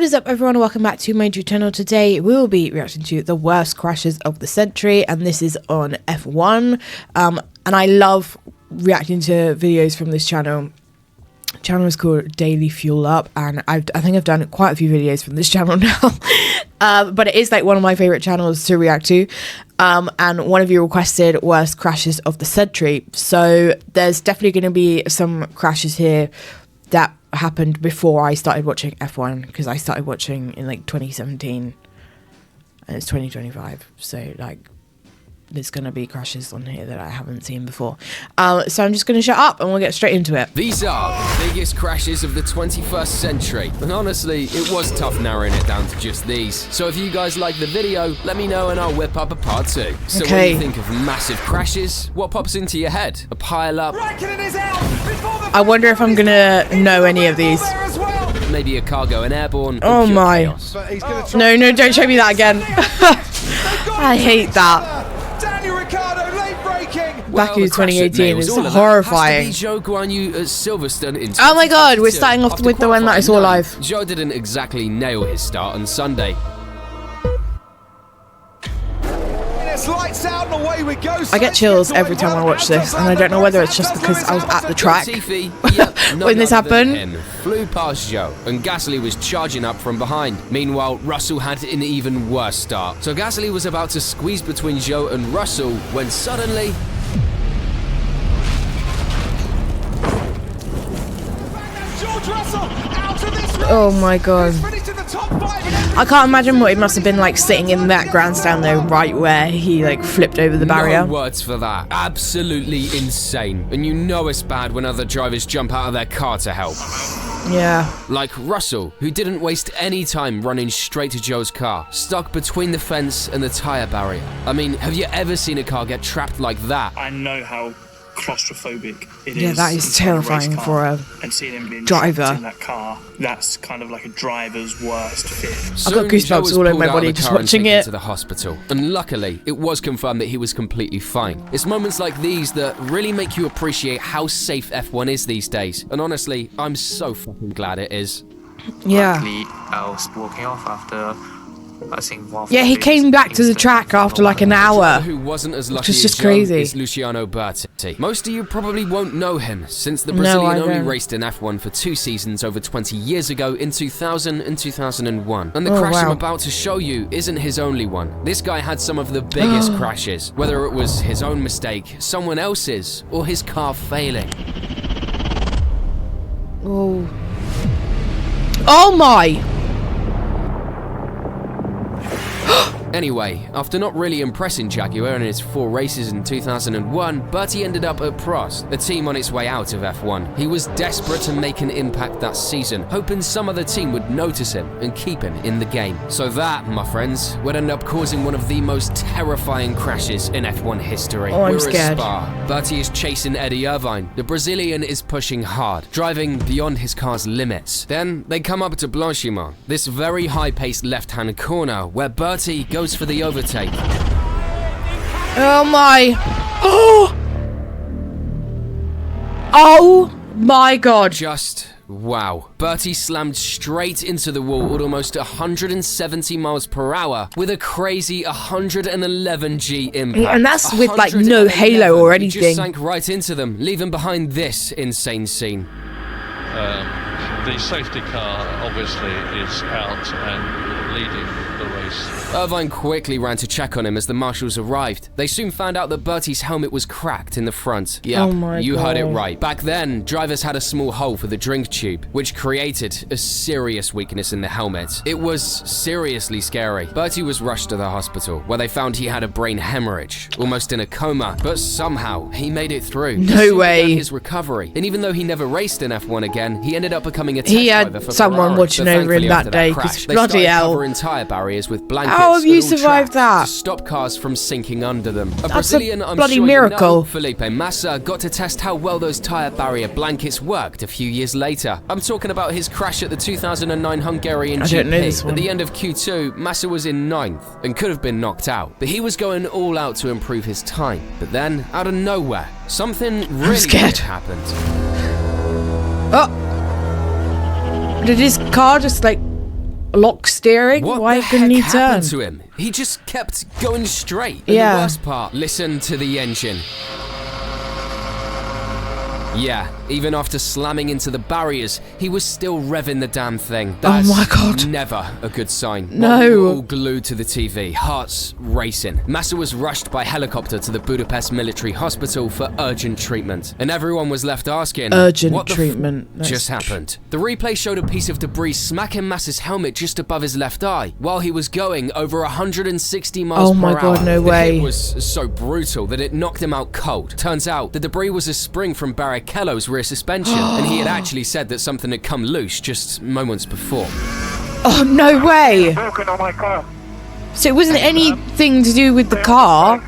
What is up, everyone? Welcome back to my YouTube channel. Today we will be reacting to the worst crashes of the century, and this is on F1. And I love reacting to videos from this channel. The channel is called Daily Fuel Up, and I think I've done quite a few videos from this channel now. But it is like one of my favorite channels to react to. And one of you requested worst crashes of the century, so there's definitely going to be some crashes here that happened before I started watching F1, because I started watching in like 2017 and it's 2025, so like there's going to be crashes on here that I haven't seen before. So I'm just going to shut up and we'll get straight into it. These are the biggest crashes of the 21st century, and honestly it was tough narrowing it down to just these. So if you guys like the video, let me know and I'll whip up a part 2. So when you think of massive crashes, what pops into your head? A pile up? I wonder if I'm gonna know any of these. Maybe a car going airborne. Oh my. No, don't show me that again. I hate that. Baku 2018 is horrifying. Zhou Guanyu at Silverstone in oh my god, we're starting off with the one that I saw live. Zhou didn't exactly nail his start on Sunday. I get chills every time I watch this, and I don't know whether it's just because I was at the track when this happened. Flew past Zhou, and Gasly was charging up from behind. Meanwhile, Russell had an even worse start. So Gasly was about to squeeze between Zhou and Russell when suddenly... Oh my god. I can't imagine what it must have been like sitting in that grandstand though, right where he like flipped over the barrier. No words for that. Absolutely insane. And you know it's bad when other drivers jump out of their car to help. Yeah. Like Russell, who didn't waste any time running straight to Zhou's car, stuck between the fence and the tyre barrier. I mean, have you ever seen a car get trapped like that? I know how claustrophobic it is. Yeah, that is terrifying for a and seeing him being driver in that car, that's kind of like a driver's worst fear. I've got goosebumps all over my body just watching it. To the hospital, and luckily it was confirmed that he was completely fine. It's moments like these that really make you appreciate how safe F1 is these days, and honestly I'm so fucking glad it is. Yeah. Luckily, I was walking off after yeah, he came back to the track after like an hour. Who wasn't as lucky as just John crazy. Is Luciano Burti. Most of you probably won't know him, since the Brazilian only raced in F1 for 2 seasons over 20 years ago in 2000 and 2001. And the crash I'm about to show you isn't his only one. This guy had some of the biggest crashes, whether it was his own mistake, someone else's, or his car failing. Oh. Oh my! Anyway, after not really impressing Jaguar in his 4 races in 2001, Burti ended up at Prost, a team on its way out of F1. He was desperate to make an impact that season, hoping some other team would notice him and keep him in the game. So that, my friends, would end up causing one of the most terrifying crashes in F1 history. Oh, I'm We're scared. At Spa. Burti is chasing Eddie Irvine. The Brazilian is pushing hard, driving beyond his car's limits. Then they come up to Blanchiment, this very high-paced left-hand corner where Burti goes for the overtake. Oh my! Oh! Oh my god! Just wow. Burti slammed straight into the wall at almost 170 miles per hour with a crazy 111 G impact. And that's with like no halo or anything. He just sank right into them, leaving behind this insane scene. The safety car obviously is out and leading the race. Irvine quickly ran to check on him as the marshals arrived. They soon found out that Burti's helmet was cracked in the front. Yeah, you heard it right. Back then, drivers had a small hole for the drink tube, which created a serious weakness in the helmet. It was seriously scary. Burti was rushed to the hospital, where they found he had a brain hemorrhage, almost in a coma, but somehow he made it through. No way. His recovery, and even though he never raced in F1 again, he ended up becoming a test driver for someone Ferrari. watching over him that day, because bloody hell. Covering tire barriers with blankets. How have you survived that? To stop cars from sinking under them. That's a bloody miracle. Felipe Massa got to test how well those tire barrier blankets worked a few years later. I'm talking about his crash at the 2009 Hungarian GP. At the end of Q2, Massa was in 9th and could have been knocked out, but he was going all out to improve his time. But then, out of nowhere, something really weird happened. Oh! Did his car just like lock steering? What Why the couldn't heck he turn? happened to him? He just kept going straight. And Yeah. the worst part, listen to the engine. Yeah, even after slamming into the barriers, he was still revving the damn thing. That's my God. never a good sign. No. While we were all glued to the TV, hearts racing. Massa was rushed by helicopter to the Budapest military hospital for urgent treatment. And everyone was left asking, Urgent what the treatment. That's just happened? The replay showed a piece of debris smacking Massa's helmet just above his left eye, while he was going over 160 miles Oh per my hour. God, no The way. hit was so brutal that it knocked him out cold. Turns out, the debris was a spring from Barrichello's rear suspension, and he had actually said that something had come loose just moments before. Oh, no way. So it wasn't anything to do with the car.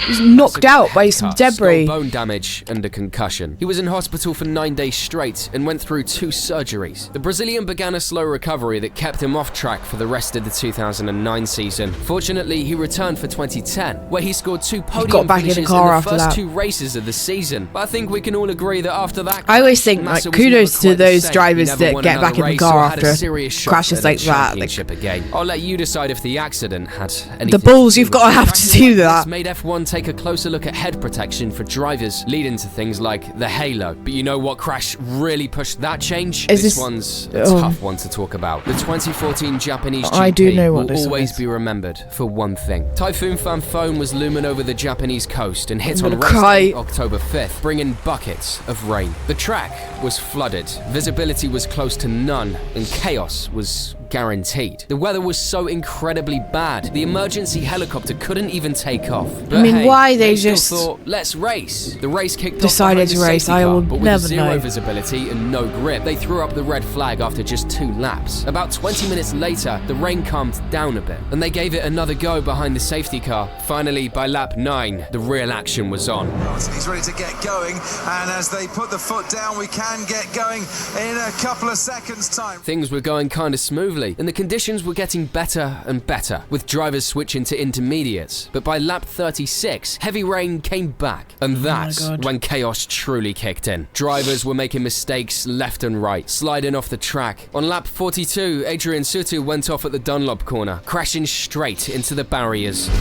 He was knocked out by some debris. Skull bone damage and a concussion. He was in hospital for 9 days straight and went through 2 surgeries. The Brazilian began a slow recovery that kept him off track for the rest of the 2009 season. Fortunately, he returned for 2010, where he scored 2 podium back in the finishes car in the after first that. 2 races of the season. But I think we can all agree that after that, I always think, like, Massa was kudos never to quite the those same. He drivers never that won get another back in the race car or had a after serious shot crashes at a like that. championship again. I'll let you decide if the accident had anything The to balls do you've with got to it. have to do that. This made F1 take a closer look at head protection for drivers, leading to things like the halo. But you know what crash really pushed that change? Is This this- one's a oh. tough one to talk about. The 2014 Japanese GP I do know what will this one always is. be remembered for one thing. Typhoon Fanfone was looming over the Japanese coast and hit I'm on gonna race cry. day, October 5th, bringing buckets of rain. The track was flooded, visibility was close to none, and chaos was guaranteed. The weather was so incredibly bad, the emergency helicopter couldn't even take off. But I mean, hey, why they still just thought, let's race. The race kicked decided off to behind the race. safety I car, will but with never zero know. visibility and no grip, they threw up the red flag after just 2 laps. About 20 minutes later, the rain calmed down a bit, and they gave it another go behind the safety car. Finally, by lap 9, the real action was on. He's ready to get going, and as they put the foot down, we can get going in a couple of seconds' time. Things were going kind of smoothly, and the conditions were getting better and better, with drivers switching to intermediates. But by lap 36, heavy rain came back, and that's God. when chaos truly kicked in. Drivers were making mistakes left and right, sliding off the track. On lap 42, Adrian Sutil went off at the Dunlop corner, crashing straight into the barriers. And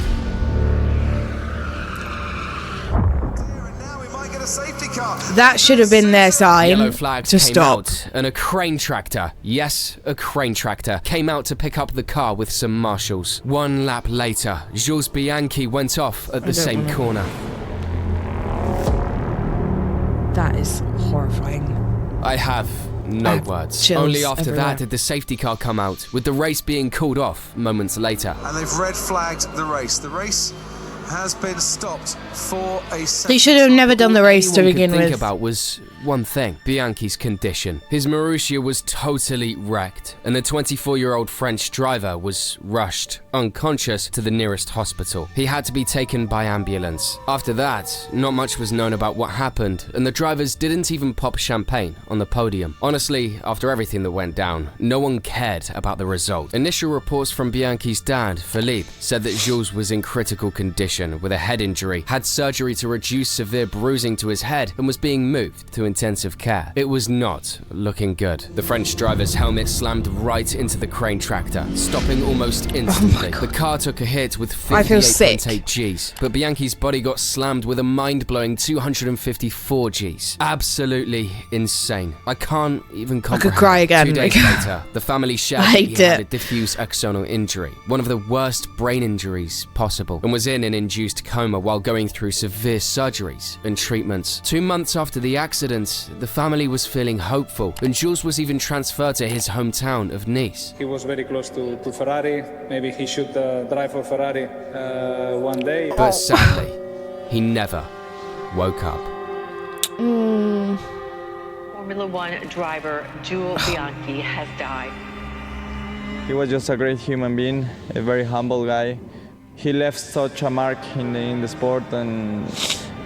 now we might get a safety car. That should have been their sign Yellow flags to came stop. out, and a crane tractor, yes, a crane tractor, came out to pick up the car with some marshals. 1 lap later, Jules Bianchi went off at the same corner. That is horrifying. I have no words. chills Only after everywhere. that did the safety car come out, with the race being called off moments later. And they've red flagged the race. The race has been stopped for a second. They should have never done the race to All anyone begin could think with. about was one thing: Bianchi's condition. His Marussia was totally wrecked, and the 24-year-old French driver was rushed, unconscious, to the nearest hospital. He had to be taken by ambulance. After that, not much was known about what happened, and the drivers didn't even pop champagne on the podium. Honestly, after everything that went down, no one cared about the result. Initial reports from Bianchi's dad, Felipe, said that Jules was in critical condition with a head injury, had surgery to reduce severe bruising to his head, and was being moved to intensive care. It was not looking good. The French driver's helmet slammed right into the crane tractor, stopping almost instantly. The car took a hit with I feel sick. 58.8 Gs, but Bianchi's body got slammed with a mind-blowing 254 Gs. Absolutely insane. I can't even comprehend. could cry again. 2 days later, the family shared that he hate had a it. diffuse axonal injury, one of the worst brain injuries possible, and was in an induced coma while going through severe surgeries and treatments. 2 months after the accident, the family was feeling hopeful, and Jules was even transferred to his hometown of Nice. He was very close to Ferrari. Maybe he should drive for Ferrari one day. But sadly, he never woke up. Formula One driver Jules Bianchi has died. He was just a great human being, a very humble guy. He left such a mark in the sport and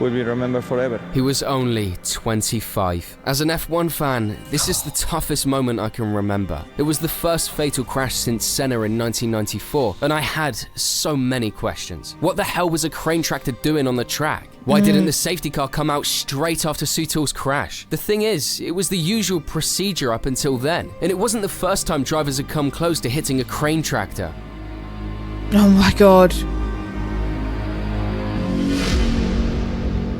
will be remembered forever. He was only 25. As an F1 fan, this is the toughest moment I can remember. It was the first fatal crash since Senna in 1994, and I had so many questions. What the hell was a crane tractor doing on the track? Why didn't the safety car come out straight after Sutil's crash? The thing is, it was the usual procedure up until then, and it wasn't the first time drivers had come close to hitting a crane tractor. Oh my god.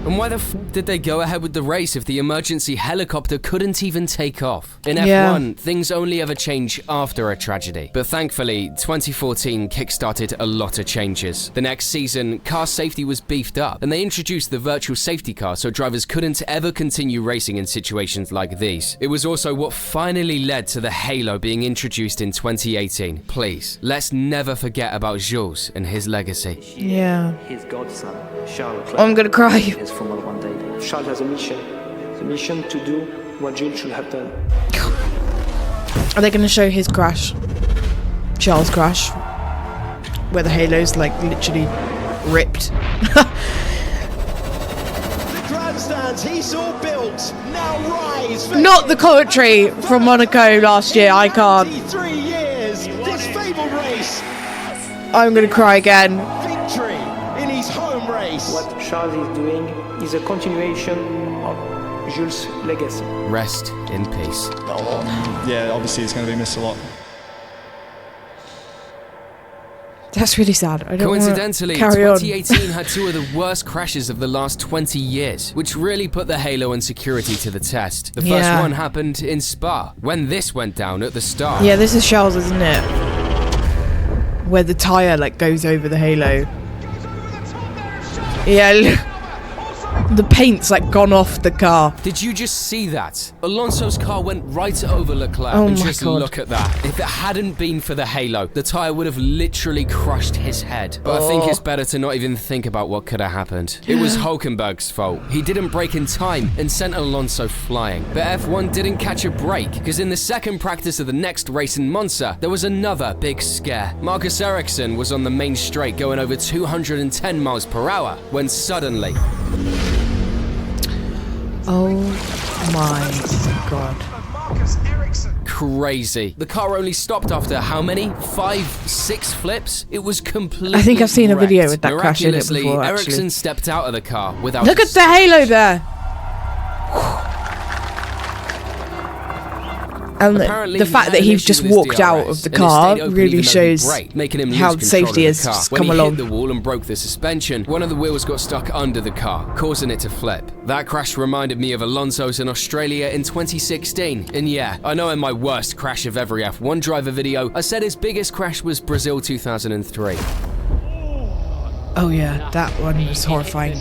And why the f did they go ahead with the race if the emergency helicopter couldn't even take off? In F1, Yeah. things only ever change after a tragedy. But thankfully, 2014 kickstarted a lot of changes. The next season, car safety was beefed up, and they introduced the virtual safety car so drivers couldn't ever continue racing in situations like these. It was also what finally led to the Halo being introduced in 2018. Please, let's never forget about Jules and his legacy. Yeah. His godson, Charles. I'm gonna cry. His Formula One debut. Charles has a mission. The mission to do what Jules should have done. Are they going to show his crash? Charles' crash? Where the halo's like literally ripped. The grandstands he saw built now rise. Not the commentary from Monaco last year, I can't. 3 years, this fabled race. I'm going to cry again. Victory in his home race. What Charles is doing is a continuation of Jules' legacy. Rest in peace. Yeah, obviously it's going to be missed a lot. That's really sad. I don't Coincidentally, carry on. 2018 had two of the worst crashes of the last 20 years, which really put the Halo and security to the test. The first one happened in Spa, when this went down at the start. Yeah, this is Charles, isn't it? Where the tyre like goes over the halo. Yeah, the paint's like gone off the car. Did you just see that? Alonso's car went right over Leclerc, Oh and my just God. look at that. If it hadn't been for the Halo, the tyre would have literally crushed his head. But I think it's better to not even think about what could have happened. It was Hülkenberg's fault. He didn't brake in time and sent Alonso flying. But F1 didn't catch a break, because in the second practice of the next race in Monza, there was another big scare. Marcus Ericsson was on the main straight going over 210 miles per hour, when suddenly... Oh my god. Crazy. The car only stopped after how many? 5, 6 flips? It was completely I think I've seen a video wrecked. with that crash in it Miraculously, before, actually. Ericsson stepped out of the car without... Look at the halo there. And Apparently, the fact that he just walked out of the car really shows how safety has just come When along. he hit the wall and broke the suspension, one of the wheels got stuck under the car, causing it to flip. That crash reminded me of Alonso's in Australia in 2016. And yeah, I know in my worst crash of every F1 driver video, I said his biggest crash was Brazil 2003. Oh yeah, that one was horrifying.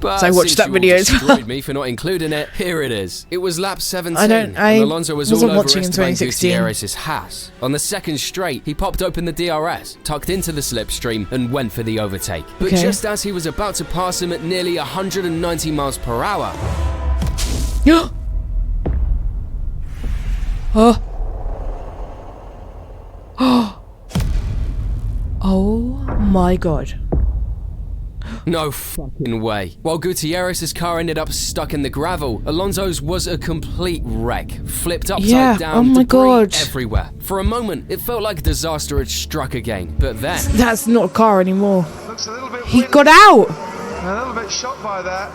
But So I watched that video as well. destroyed me for not including it. Here it is. It was lap 17. I and Alonso was all wasn't over watching in Esteban 2016. Gutierrez's Haas. On the second straight, he popped open the DRS, tucked into the slipstream, and went for the overtake. But Okay. just as he was about to pass him at nearly 190 miles per hour, Oh. Oh my god. no fucking way. While Gutierrez's car ended up stuck in the gravel, Alonso's was a complete wreck, flipped upside Yeah, down, oh my debris God. everywhere. For a moment, it felt like disaster had struck again, but then... That's not a car anymore. Looks a little bit He windy, got out. a little bit shocked by that.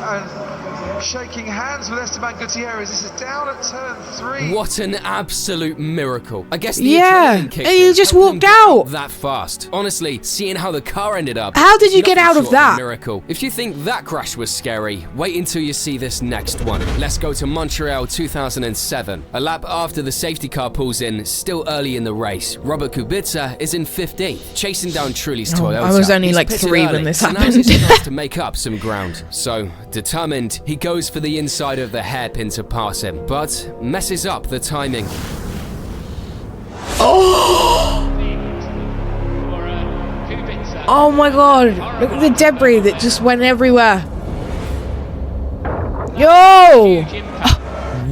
And shaking hands with Esteban Gutierrez. This is down at turn 3. What an absolute miracle. I guess the Yeah, adrenaline kicked and he in, just helped him walked get out. that fast. Honestly, seeing how the car ended up. How did you get nothing out of short a that? miracle. If you think that crash was scary, wait until you see this next one. Let's go to Montreal 2007. A lap after the safety car pulls in, still early in the race, Robert Kubicza is in 15th, chasing down Trulli's Toyota. I was only He's like pitted 3 early, when this so now's happened. his chance to make up some ground. So, determined, he goes for the inside of the hairpin to pass him, but messes up the timing. Oh my god. Look at the debris that just went everywhere. Yo!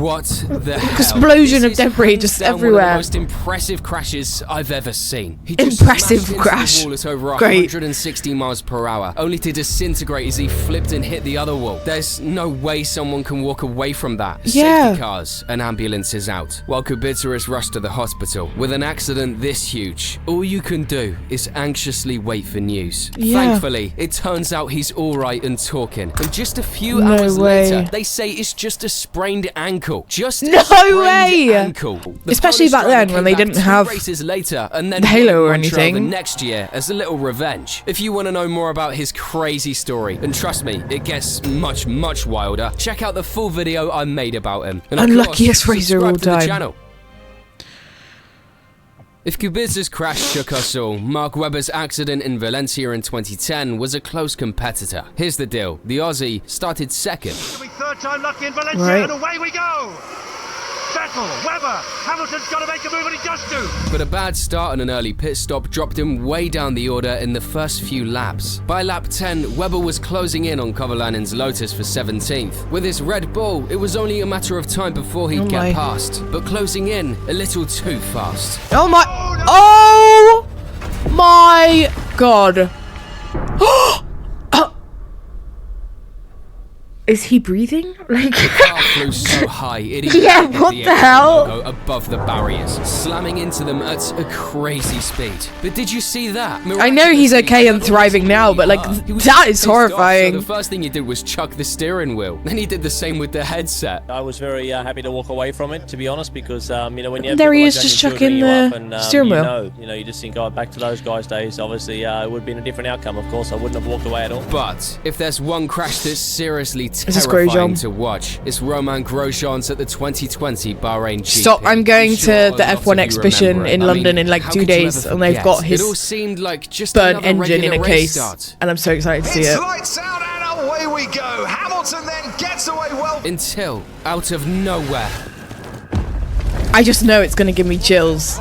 What the hell? Explosion of debris just everywhere. One of the most impressive crashes I've ever seen. He just impressive smashed crash. into the wall at over Great. 160 miles per hour, only to disintegrate as he flipped and hit the other wall. There's no way someone can walk away from that. Yeah. Safety cars and ambulances out, while Kubicza is rushed to the hospital. With an accident this huge, all you can do is anxiously wait for news. Yeah. Thankfully, it turns out he's alright and talking. And just a few No hours way. later, they say it's just a sprained ankle. Just No a sprained way! ankle. The Especially Polish back driver then when came they back didn't 2 have races later and then the halo won or one trial the anything. next year as a little revenge. If you want to know more about his crazy story, and trust me, it gets much, much wilder, check out the full video I made about him. And of Unluckiest course, racer of all subscribe to the time. channel. If Kubicza's crash shook us all, Mark Webber's accident in Valencia in 2010 was a close competitor. Here's the deal. The Aussie started second. It'll be third time lucky in Valencia, Right. and away we go. Vettel, Webber, Hamilton's got to make a move, and he does do. But a bad start and an early pit stop dropped him way down the order in the first few laps. By lap 10, Webber was closing in on Kovalainen's Lotus for 17th. With his Red Bull, it was only a matter of time before he'd Oh my. get past, but closing in a little too fast. Oh my! Oh my God! Is he breathing? Like, The car flew so high, it Yeah, even hit what the hell? logo above the barriers, slamming into them at a crazy speed. But did you see that? I know he's okay and thriving now, but like, He was that so is pissed off, horrifying. So the first thing he did was chuck the steering wheel. Then he did the same with the headset. I was very happy to walk away from it, to be honest, because you know, when you have There he people is, like just Daniel chucking building you the up and, steering wheel. you know, you just think, oh, back to those guys' days. Obviously, it would have been a different outcome. Of course, I wouldn't have walked away at all. But if there's one crash that's seriously is terrifying Grosjean. to watch, it's Romain Grosjean's at the 2020 Bahrain GP. Stop, I'm going sure to a the lot F1 of you exhibition remember it. in I London mean, in like how 2 could you days, ever and they've forget? got It all his seemed like just burnt another engine in regular a race case, start. and I'm so excited to see It's it. lights out and away we go. Hamilton then gets away well. Until, out of nowhere, I just know it's gonna give me chills.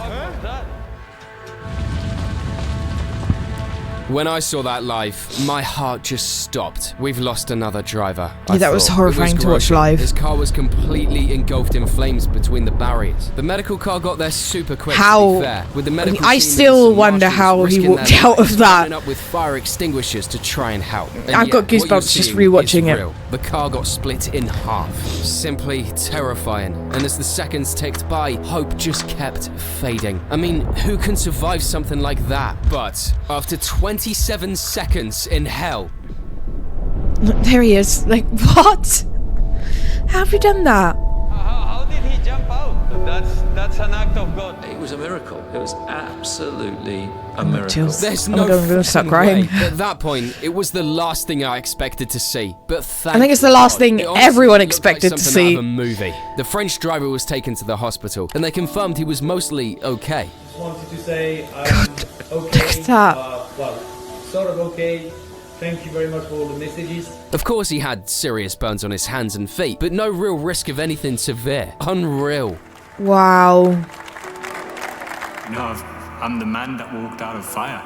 when I saw that live, my heart just stopped. We've lost another driver. Yeah, that was horrifying to watch Grosjean. live. His car was completely engulfed in flames between the barriers. The medical car got there super quick, to How? be fair, with the medical I team still and some wonder marshals how he risking walked their out lives, of that. lining up with fire extinguishers to try and help. And I've yet, got what you're goosebumps just seeing rewatching is it. real. The car got split in half. Simply terrifying. And as the seconds ticked by, hope just kept fading. I mean, who can survive something like that? But after 27 seconds in hell, There he is. Like, what? How have you done that? How did he jump out? That's an act of God. It was a miracle. It was absolutely a miracle. Chills. there's Oh my no God, I'm gonna start fucking crying. way. At that point, it was the last thing I expected to see. But I think it's the last thing everyone expected to see. A movie. The French driver was taken to the hospital, and they confirmed he was mostly okay. Just wanted to say I'm okay. Look at that. Well, sort of okay. Thank you very much for all the messages. Of course, he had serious burns on his hands and feet, but no real risk of anything severe. Unreal. Wow. You know, I'm the man that walked out of fire.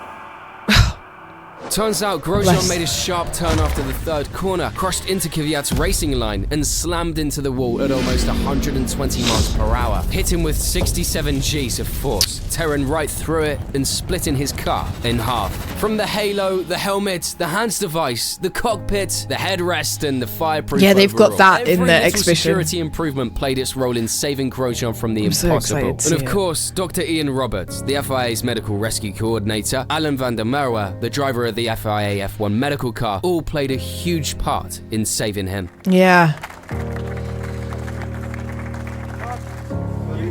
Turns out Grosjean made a sharp turn after the third corner, crashed into Kvyat's racing line, and slammed into the wall at almost 120 miles per hour, hitting with 67 Gs of force, tearing right through it and splitting his car in half. From the halo, the helmet, the hands device, the cockpit, the headrest, and the fireproof Yeah, they've got overall. that in Every the little exhibition. security improvement played its role in saving Grosjean from the I'm so impossible. excited to And of see it. course, Dr. Ian Roberts, the FIA's medical rescue coordinator, Alan van der Merwe, the driver of the FIA F1 medical car, all played a huge part in saving him. Yeah.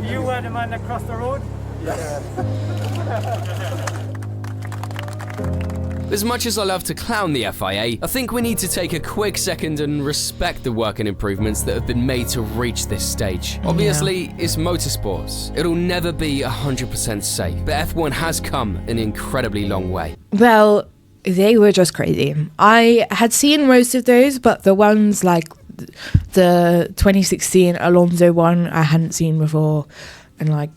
You were the man that crossed the road? As much as I love to clown the FIA, I think we need to take a quick second and respect the work and improvements that have been made to reach this stage. Obviously, it's motorsports. It'll never be 100% safe, but F1 has come an incredibly long way. Well, they were just crazy. I had seen most of those, but the ones like the 2016 Alonso one I hadn't seen before, and like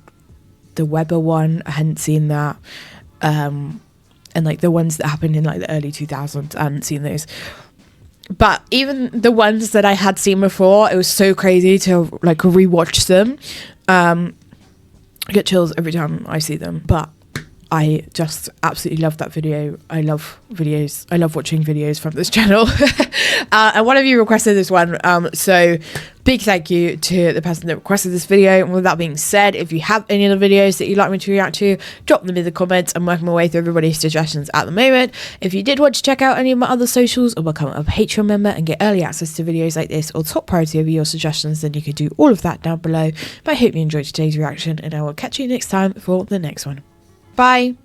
the Webber one I hadn't seen that, and like the ones that happened in like the early 2000s I hadn't seen those. But even the ones that I had seen before, it was so crazy to like rewatch them. I get chills every time I see them, but I just absolutely love that video. I love videos. I love watching videos from this channel. And one of you requested this one. So big thank you to the person that requested this video. And with that being said, if you have any other videos that you'd like me to react to, drop them in the comments. I'm working my way through everybody's suggestions at the moment. If you did want to check out any of my other socials or become a Patreon member and get early access to videos like this or top priority over your suggestions, then you could do all of that down below. But I hope you enjoyed today's reaction, and I will catch you next time for the next one. Bye.